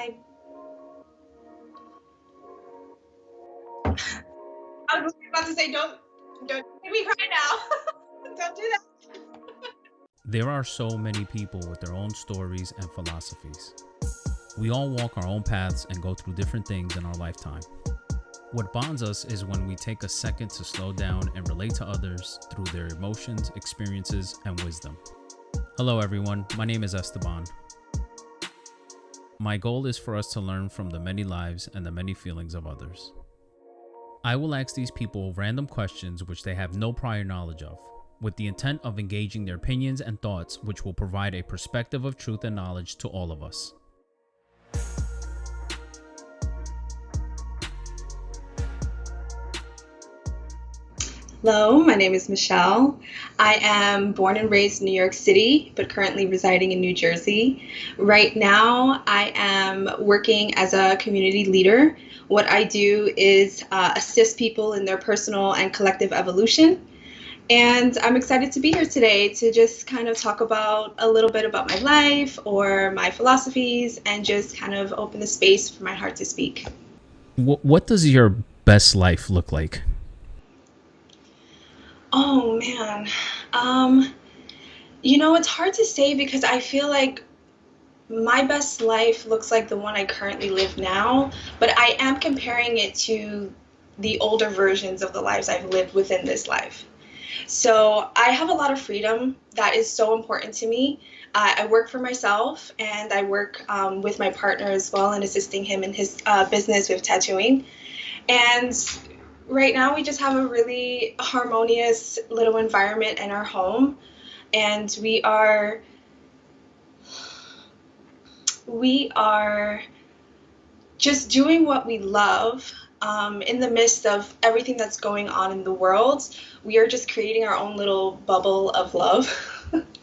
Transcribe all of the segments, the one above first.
Hi. I was about to say, don't make me cry now. Don't do that. There are so many people with their own stories and philosophies. We all walk our own paths and go through different things in our lifetime. What bonds us is when we take a second to slow down and relate to others through their emotions, experiences, and wisdom. Hello, everyone. My name is Esteban. My goal is for us to learn from the many lives and the many feelings of others. I will ask these people random questions which they have no prior knowledge of, with the intent of engaging their opinions and thoughts, which will provide a perspective of truth and knowledge to all of us. Hello, my name is Michelle. I am born and raised in New York City, but currently residing in New Jersey. Right now, I am working as a community leader. What I do is assist people in their personal and collective evolution. And I'm excited to be here today to just kind of talk about a little bit about my life or my philosophies and just kind of open the space for my heart to speak. What does your best life look like? Oh man. It's hard to say because I feel like my best life looks like the one I currently live now, but I am comparing it to the older versions of the lives I've lived within this life. So I have a lot of freedom that is so important to me. I work for myself and I work with my partner as well and assisting him in his business with tattooing. And right now we just have a really harmonious little environment in our home. And we are just doing what we love in the midst of everything that's going on in the world. We are just creating our own little bubble of love.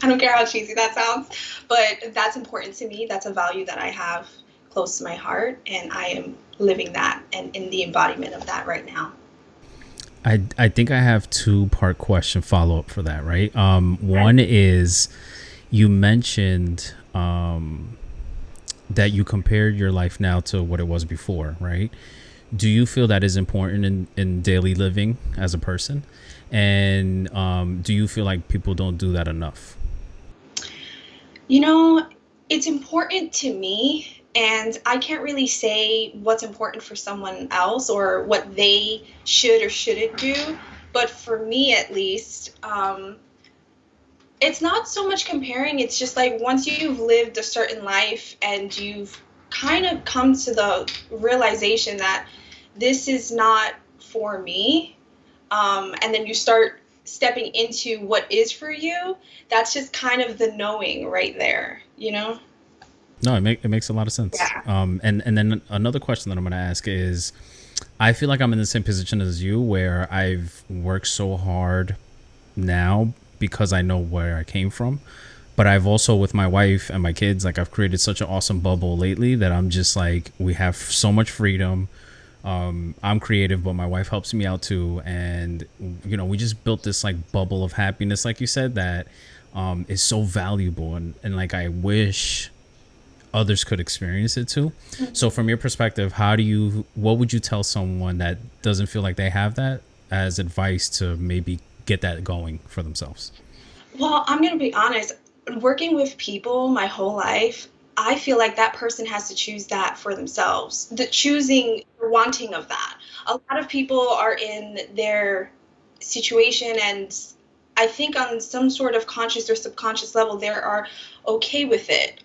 I don't care how cheesy that sounds, but that's important to me. That's a value that I have close to my heart, and I am living that and in the embodiment of that right now. I think I have two-part question follow-up for that, right? One is you mentioned that you compared your life now to what it was before, right? Do you feel that is important in daily living as a person? And do you feel like people don't do that enough? You know, it's important to me, and I can't really say what's important for someone else or what they should or shouldn't do. But for me, at least, it's not so much comparing. It's just like once you've lived a certain life and you've kind of come to the realization that this is not for me, and then you start stepping into what is for you, that's just kind of the knowing right there, you know? No, it makes a lot of sense. Yeah. And then another question that I'm going to ask is, I feel like I'm in the same position as you, where I've worked so hard now because I know where I came from. But I've also, with my wife and my kids, like I've created such an awesome bubble lately that I'm just like, we have so much freedom. I'm creative, but my wife helps me out too. And, we just built this like bubble of happiness, like you said, that is so valuable. And like, I wish others could experience it too. So from your perspective, what would you tell someone that doesn't feel like they have that as advice to maybe get that going for themselves? Well, I'm going to be honest. Working with people my whole life, I feel like that person has to choose that for themselves. The choosing, wanting of that. A lot of people are in their situation, and I think on some sort of conscious or subconscious level, they are okay with it.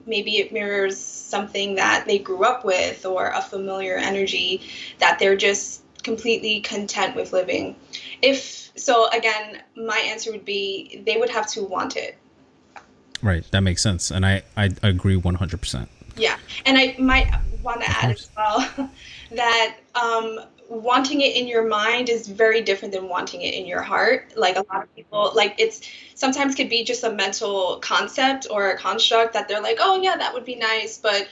Maybe it mirrors something that they grew up with or a familiar energy that they're just completely content with living. If so, again, my answer would be they would have to want it. Right. That makes sense. And I agree 100%. Yeah, and I might want to Of add as course. well that wanting it in your mind is very different than wanting it in your heart. Like a lot of people, like it's sometimes could be just a mental concept or a construct that they're like, oh yeah, that would be nice. But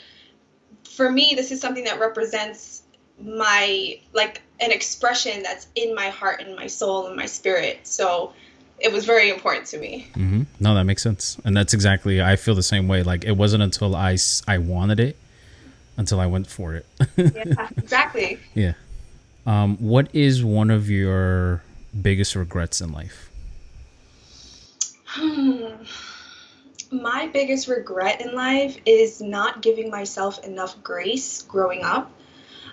for me, this is something that represents my like an expression that's in my heart and my soul and my spirit. So it was very important to me. No, that makes sense. And that's exactly, I feel the same way. Like it wasn't until I wanted it until I went for it. Yeah, exactly. Yeah. What is one of your biggest regrets in life? Hmm. My biggest regret in life is not giving myself enough grace growing up.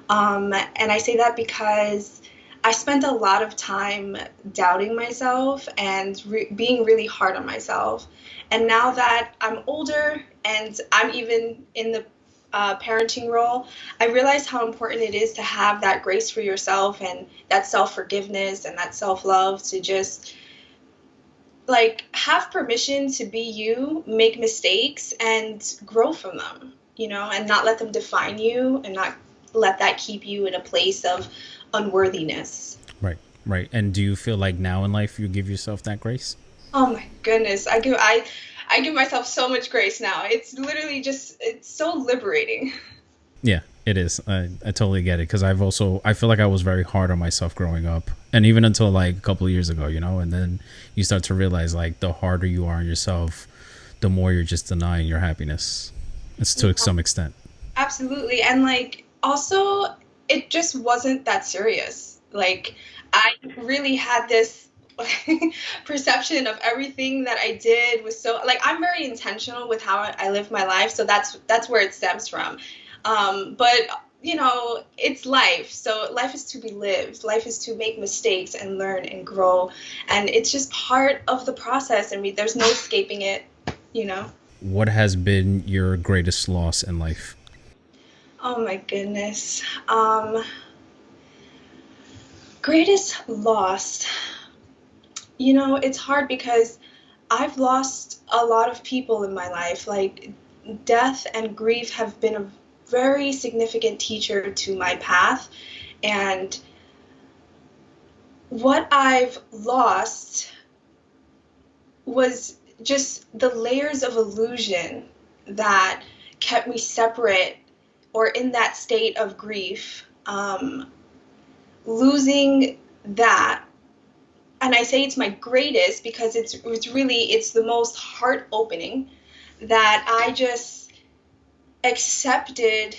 And I say that because I spent a lot of time doubting myself and being really hard on myself. And now that I'm older and I'm even in the parenting role, I realize how important it is to have that grace for yourself and that self forgiveness and that self love to just like have permission to be you, make mistakes, and grow from them, and not let them define you and not let that keep you in a place of unworthiness. Right. Right. And do you feel like now in life you give yourself that grace? Oh my goodness. I give myself so much grace now. It's literally just it's so liberating. Yeah, it is. I totally get it because I feel like I was very hard on myself growing up, and even until like a couple of years ago, and then you start to realize like the harder you are on yourself, the more you're just denying your happiness. It's to Yeah, some extent. absolutely. And like also it just wasn't that serious. Like I really had this perception of everything that I did was so like I'm very intentional with how I live my life, so that's where it stems from. But it's life. So life is to be lived. Life is to make mistakes and learn and grow, and it's just part of the process. And there's no escaping it. You know. What has been your greatest loss in life? Oh my goodness. Greatest loss. It's hard because I've lost a lot of people in my life. Like, death and grief have been a very significant teacher to my path. And what I've lost was just the layers of illusion that kept me separate or in that state of grief. Losing that, and I say it's my greatest because it's the most heart opening, that I just accepted.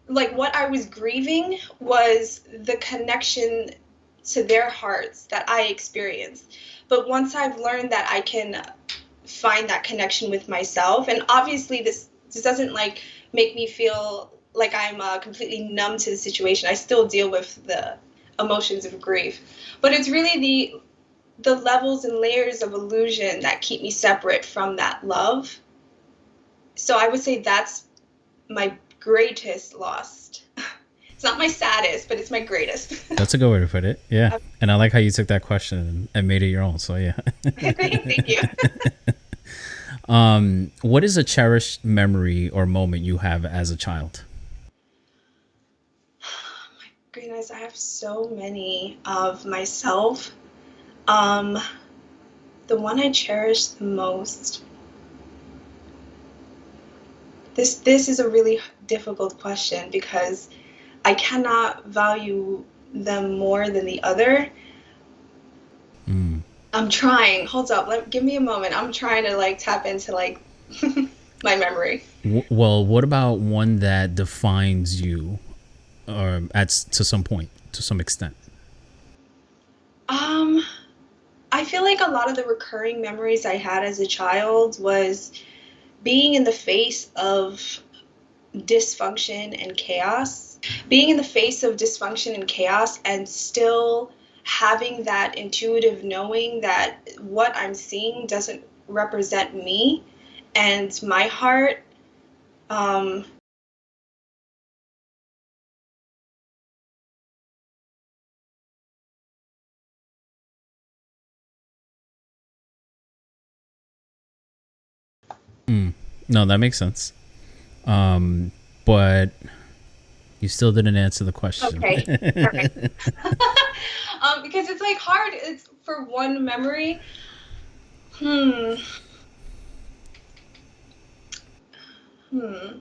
Like, what I was grieving was the connection to their hearts that I experienced. But once I've learned that I can find that connection with myself, and obviously this doesn't like make me feel like I'm completely numb to the situation. I still deal with the emotions of grief, but it's really the levels and layers of illusion that keep me separate from that love. So I would say that's my greatest loss. It's not my saddest, but it's my greatest. That's a good way to put it. Yeah, and I like how you took that question and made it your own. So yeah. Thank you. What is a cherished memory or moment you have as a child? My goodness, I have so many of myself. Um, the one I cherish the most. This is a really difficult question because I cannot value them more than the other. Mm. I'm trying. Hold up. Give me a moment. I'm trying to like tap into like my memory. Well, what about one that defines you, at to some point, to some extent? Um, I feel like a lot of the recurring memories I had as a child was being in the face of dysfunction and chaos. Being in the face of dysfunction and chaos and still having that intuitive knowing that what I'm seeing doesn't represent me and my heart. Um, Mm. No, that makes sense. But you still didn't answer the question. okay, all right. Because it's like hard. It's for one memory. Hmm. Hmm.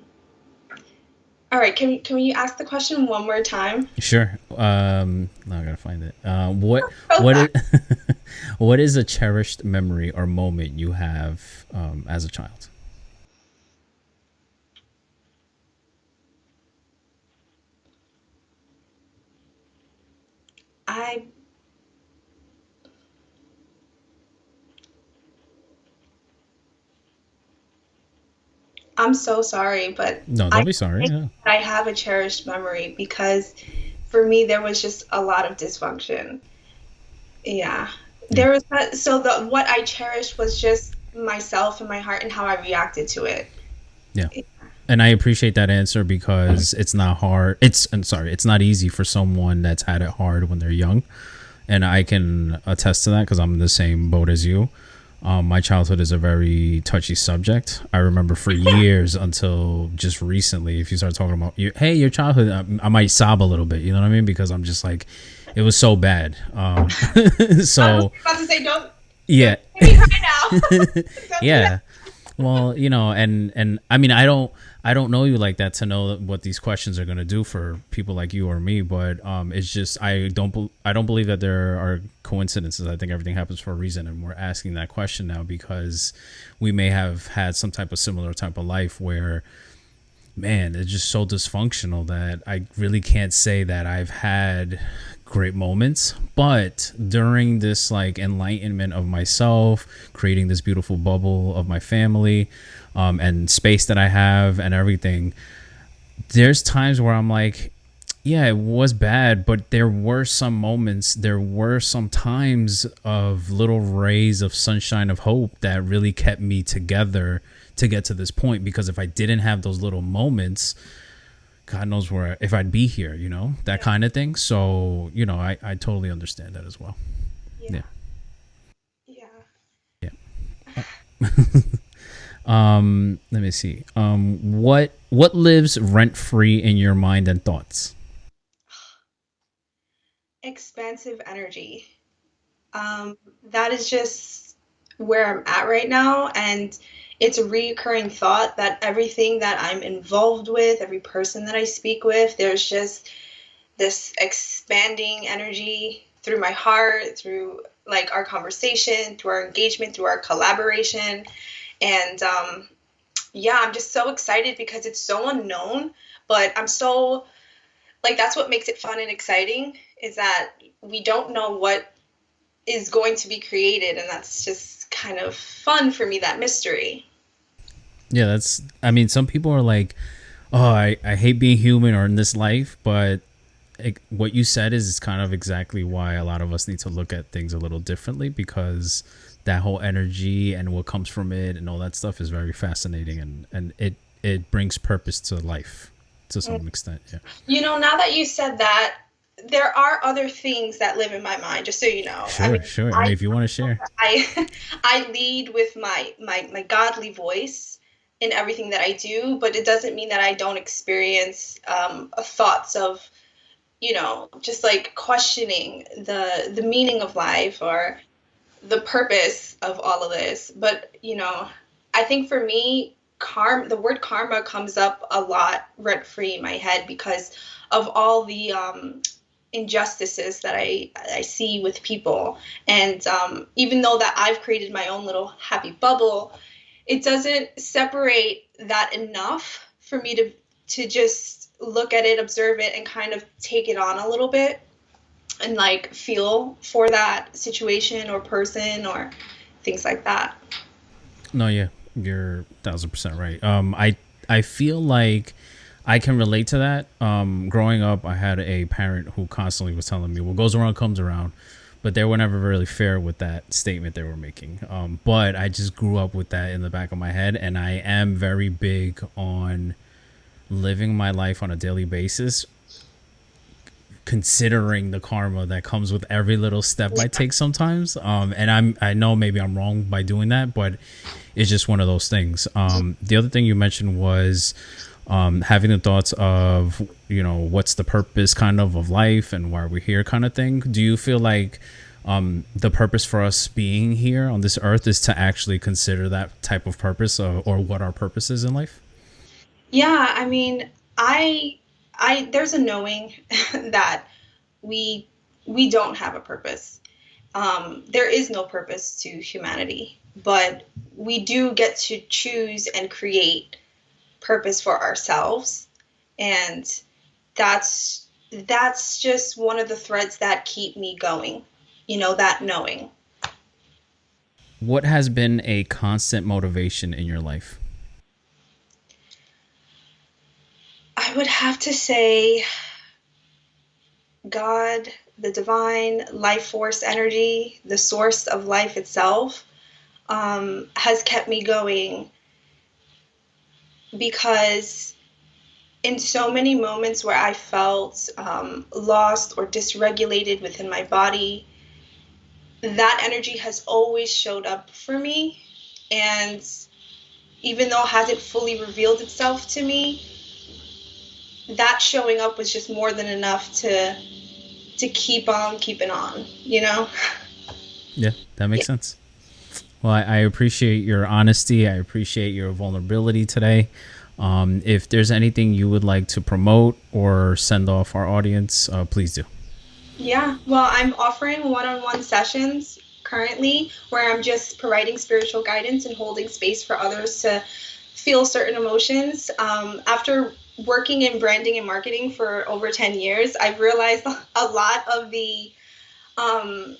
All right. Can you ask the question one more time? Sure. Now I gotta find it. Go What is back. what is a cherished memory or moment you have as a child? I I'm so sorry, but No, I don't be sorry. think Yeah. I have a cherished memory because for me there was just a lot of dysfunction. Yeah. Yeah. There was that, so the what I cherished was just myself and my heart and how I reacted to it. Yeah. And I appreciate that answer because it's not hard. I'm sorry, it's not easy for someone that's had it hard when they're young. And I can attest to that because I'm in the same boat as you. My childhood is a very touchy subject. I remember for years until just recently, if you start talking about hey, your childhood, I might sob a little bit. You know what I mean? Because I'm just like, it was so bad. I was So about to say, don't yeah, make me cry now. Don't do that. yeah. Well, and I mean, I don't know you like that to know what these questions are going to do for people like you or me, but it's just I don't believe that there are coincidences. I think everything happens for a reason, and we're asking that question now because we may have had some type of similar type of life where, man, it's just so dysfunctional that I really can't say that I've had great moments. But during this like enlightenment of myself, creating this beautiful bubble of my family, and space that I have and everything, there's times where I'm like, yeah, it was bad, but there were some moments, there were some times of little rays of sunshine of hope that really kept me together to get to this point. Because if I didn't have those little moments, God knows where if I'd be here, that Yeah. kind of thing. So, I totally understand that as well. Yeah. Yeah. Yeah. Yeah. Let me see. What lives rent free in your mind and thoughts? Expansive energy. That is just where I'm at right now. And it's a recurring thought that everything that I'm involved with, every person that I speak with, there's just this expanding energy through my heart, through like our conversation, through our engagement, through our collaboration. And yeah, I'm just so excited because it's so unknown, but I'm so like that's what makes it fun and exciting is that we don't know what is going to be created, and that's just kind of fun for me, that mystery. Yeah, I mean, some people are like, oh, I hate being human or in this life, but what you said is kind of exactly why a lot of us need to look at things a little differently because that whole energy and what comes from it and all that stuff is very fascinating and it brings purpose to life to some extent. Yeah. Now that you said that, there are other things that live in my mind, just so you know. I Sure, mean, sure. I I mean, if you want to share. I I lead with my godly voice in everything that I do, but it doesn't mean that I don't experience thoughts of, just like questioning the meaning of life or the purpose of all of this. But, I think for me, the word karma comes up a lot rent free in my head because of all the injustices that I see with people. And even though that I've created my own little happy bubble, it doesn't separate that enough for me to just look at it, observe it, and kind of take it on a little bit and like feel for that situation or person or things like that. No, yeah, you're 1,000% right. I feel like I can relate to that. Growing up, I had a parent who constantly was telling me, "What goes around comes around," but they were never really fair with that statement they were making. But I just grew up with that in the back of my head, and I am very big on living my life on a daily basis, considering the karma that comes with every little step I take sometimes. And I know maybe I'm wrong by doing that, but it's just one of those things. The other thing you mentioned was having the thoughts of, what's the purpose kind of life and why we're here kind of thing. Do you feel like the purpose for us being here on this earth is to actually consider that type of purpose or what our purpose is in life? Yeah, I mean, I there's a knowing that we we don't have a purpose. There is no purpose to humanity, but we do get to choose and create purpose for ourselves, and that's that's just one of the threads that keep me going, that knowing. What has been a constant motivation in your life? I would have to say God, the divine life force energy, the source of life itself, has kept me going, because in so many moments where I felt lost or dysregulated within my body, that energy has always showed up for me. And even though it hasn't fully revealed itself to me, that showing up was just more than enough to keep on keeping on, Yeah, that makes Yeah. sense. Well, I appreciate your honesty. I appreciate your vulnerability today. If there's anything you would like to promote or send off our audience, please do. Yeah, well, I'm offering one-on-one sessions currently where I'm just providing spiritual guidance and holding space for others to feel certain emotions. After working in branding and marketing for over 10 years, I've realized a lot of the um,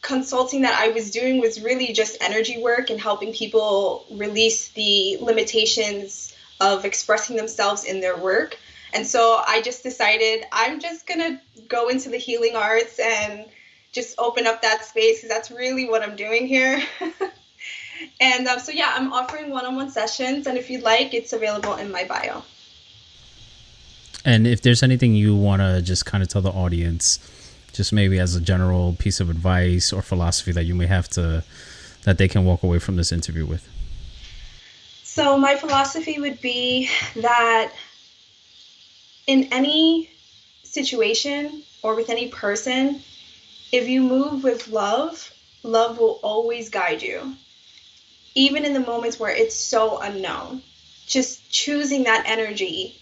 consulting that I was doing was really just energy work and helping people release the limitations of expressing themselves in their work. And so I just decided I'm just going to go into the healing arts and just open up that space, because that's really what I'm doing here. And so, yeah, I'm offering one on one sessions. And if you'd like, it's available in my bio. And if there's anything you want to just kind of tell the audience, just maybe as a general piece of advice or philosophy that you may have to, that they can walk away from this interview with. So, my philosophy would be that in any situation or with any person, if you move with love, love will always guide you, even in the moments where it's so unknown. Just choosing that energy,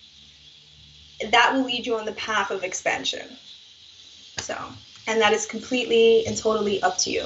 that will lead you on the path of expansion. So, and that is completely and totally up to you.